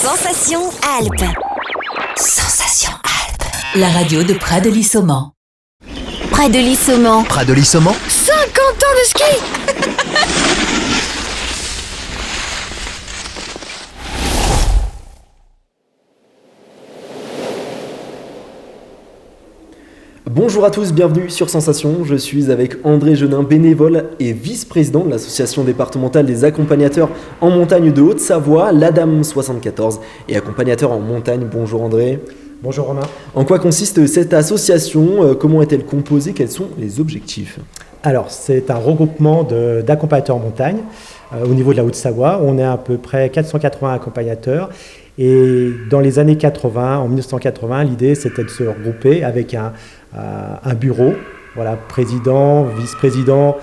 Sensation Alpes. Sensation Alpes. La radio de Prades-de-Lissomans. Prades-de-Lissomans. Prades-de-Lissomans. 50 ans de ski. Bonjour à tous, bienvenue sur Sensation. Je suis avec André Genin, bénévole et vice-président de l'association départementale des accompagnateurs en montagne de Haute-Savoie, l'ADAM 74, et accompagnateur en montagne. Bonjour André. Bonjour Romain. En quoi consiste cette association? Comment est-elle composée? Quels sont les objectifs? Alors, c'est un regroupement d'accompagnateurs en montagne au niveau de la Haute-Savoie. On est à peu près 480 accompagnateurs. Et dans les années 80, en 1980, l'idée c'était de se regrouper avec un bureau, voilà, président, vice-président,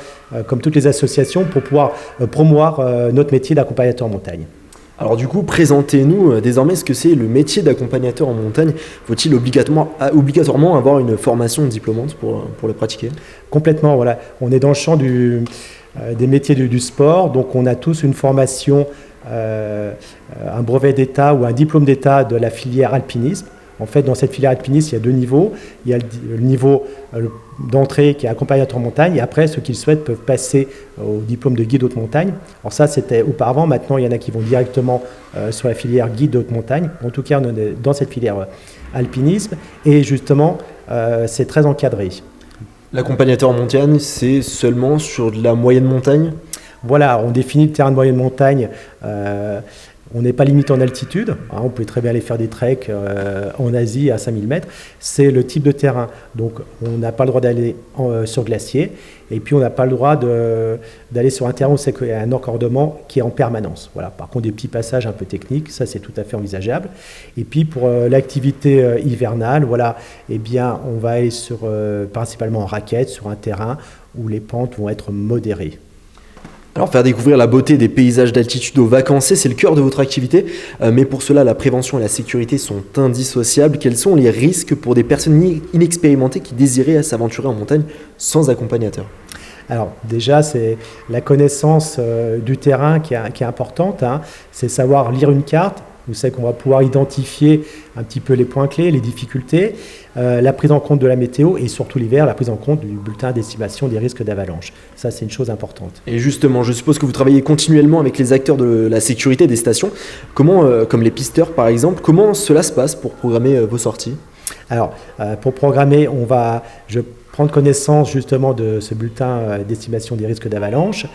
comme toutes les associations, pour pouvoir promouvoir notre métier d'accompagnateur en montagne. Alors du coup, présentez-nous désormais ce que c'est le métier d'accompagnateur en montagne. Faut-il obligatoirement avoir une formation diplômante pour le pratiquer? Complètement, voilà. On est dans le champ des métiers du sport, donc on a tous une formation, un brevet d'État ou un diplôme d'État de la filière alpinisme. En fait, dans cette filière alpiniste, il y a deux niveaux. Il y a le niveau d'entrée qui est accompagnateur en montagne, et après, ceux qui le souhaitent peuvent passer au diplôme de guide haute montagne. Alors ça, c'était auparavant. Maintenant, il y en a qui vont directement sur la filière guide haute montagne. En tout cas, on est dans cette filière alpinisme, et justement, c'est très encadré. L'accompagnateur en montagne, c'est seulement sur de la moyenne montagne? Voilà, on définit le terrain de moyenne montagne. On n'est pas limité en altitude, hein, on peut très bien aller faire des treks en Asie à 5000 mètres. C'est le type de terrain. Donc on n'a pas le droit d'aller sur glacier, et puis on n'a pas le droit d'aller sur un terrain où c'est un encordement qui est en permanence. Voilà. Par contre, des petits passages un peu techniques, ça c'est tout à fait envisageable. Et puis pour l'activité hivernale, voilà, eh bien, on va aller principalement en raquette, sur un terrain où les pentes vont être modérées. Alors faire découvrir la beauté des paysages d'altitude aux vacanciers, c'est le cœur de votre activité, mais pour cela la prévention et la sécurité sont indissociables. Quels sont les risques pour des personnes inexpérimentées qui désiraient s'aventurer en montagne sans accompagnateur? Alors déjà, c'est la connaissance du terrain qui est importante, hein. C'est savoir lire une carte. Vous savez qu'on va pouvoir identifier un petit peu les points clés, les difficultés, la prise en compte de la météo, et surtout l'hiver, la prise en compte du bulletin d'estimation des risques d'avalanche. Ça, c'est une chose importante. Et justement, je suppose que vous travaillez continuellement avec les acteurs de la sécurité des stations, comme les pisteurs par exemple. Comment cela se passe pour programmer vos sorties? Alors, pour programmer, je prendre connaissance justement de ce bulletin d'estimation des risques d'avalanche.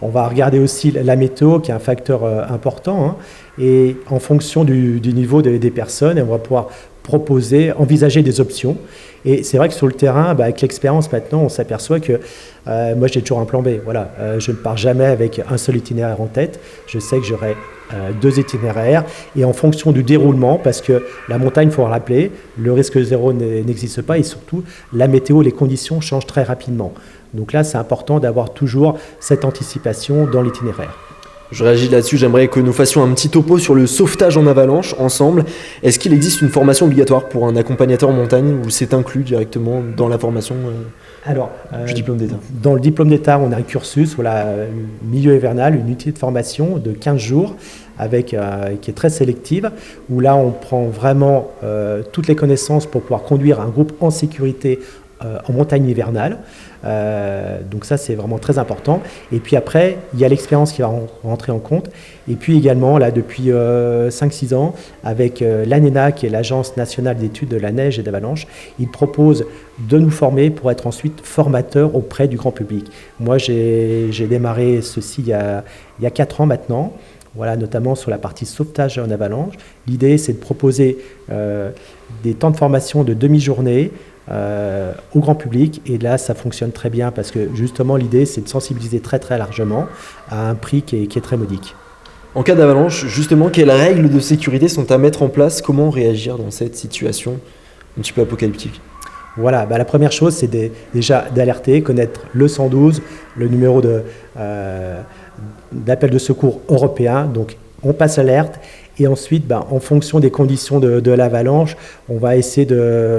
On va regarder aussi la météo, qui est un facteur important, hein, et en fonction du niveau des personnes, on va pouvoir envisager des options. Et c'est vrai que sur le terrain, avec l'expérience maintenant, on s'aperçoit que moi j'ai toujours un plan B. Voilà, je ne pars jamais avec un seul itinéraire en tête. Je sais que j'aurai deux itinéraires, et en fonction du déroulement, parce que la montagne, il faut le rappeler, le risque zéro n'existe pas, et surtout la météo, les conditions changent très rapidement. Donc là, c'est important d'avoir toujours cette anticipation dans l'itinéraire. Je réagis là-dessus, j'aimerais que nous fassions un petit topo sur le sauvetage en avalanche ensemble. Est-ce qu'il existe une formation obligatoire pour un accompagnateur en montagne, ou c'est inclus directement dans la formation du diplôme d'État? Dans le diplôme d'État, on a un cursus, voilà, milieu hivernal, une unité de formation de 15 jours qui est très sélective, où là on prend vraiment toutes les connaissances pour pouvoir conduire un groupe en sécurité en montagne hivernale. Donc ça, c'est vraiment très important. Et puis après, il y a l'expérience qui va rentrer en compte. Et puis également, là, depuis 5-6 ans, avec l'ANENA, qui est l'Agence nationale d'études de la neige et d'avalanche, ils proposent de nous former pour être ensuite formateurs auprès du grand public. Moi, j'ai démarré ceci il y a 4 ans maintenant. Voilà, notamment sur la partie sauvetage en avalanche. L'idée, c'est de proposer des temps de formation de demi-journée au grand public, et là ça fonctionne très bien, parce que justement l'idée c'est de sensibiliser très très largement à un prix qui est très modique. En cas d'avalanche, justement, quelles règles de sécurité sont à mettre en place? Comment réagir dans cette situation un petit peu apocalyptique? Voilà, la première chose c'est déjà d'alerter, connaître le 112, le numéro d'appel de secours européen. Donc on passe l'alerte, et ensuite, en fonction des conditions de l'avalanche, on va essayer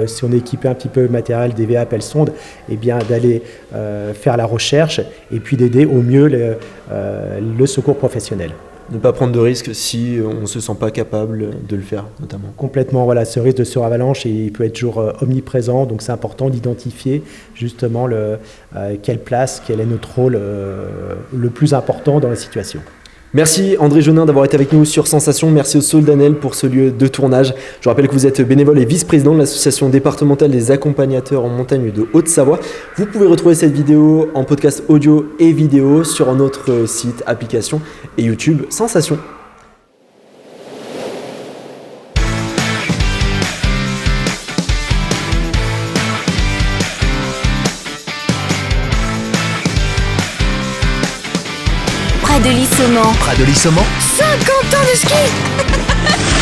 si on est équipé un petit peu matériel DVA, appel sonde, eh bien d'aller faire la recherche, et puis d'aider au mieux le secours professionnel. Ne pas prendre de risques si on ne se sent pas capable de le faire, notamment. Complètement, voilà, ce risque de suravalanche, il peut être toujours omniprésent, donc c'est important d'identifier justement quelle place, quel est notre rôle le plus important dans la situation. Merci André Jaunin d'avoir été avec nous sur Sensation. Merci au Soldanel pour ce lieu de tournage. Je rappelle que vous êtes bénévole et vice-président de l'association départementale des accompagnateurs en montagne de Haute-Savoie. Vous pouvez retrouver cette vidéo en podcast audio et vidéo sur notre site, application et YouTube Sensation. Près de Lissoman. Près de Lissoman, 50 ans de ski.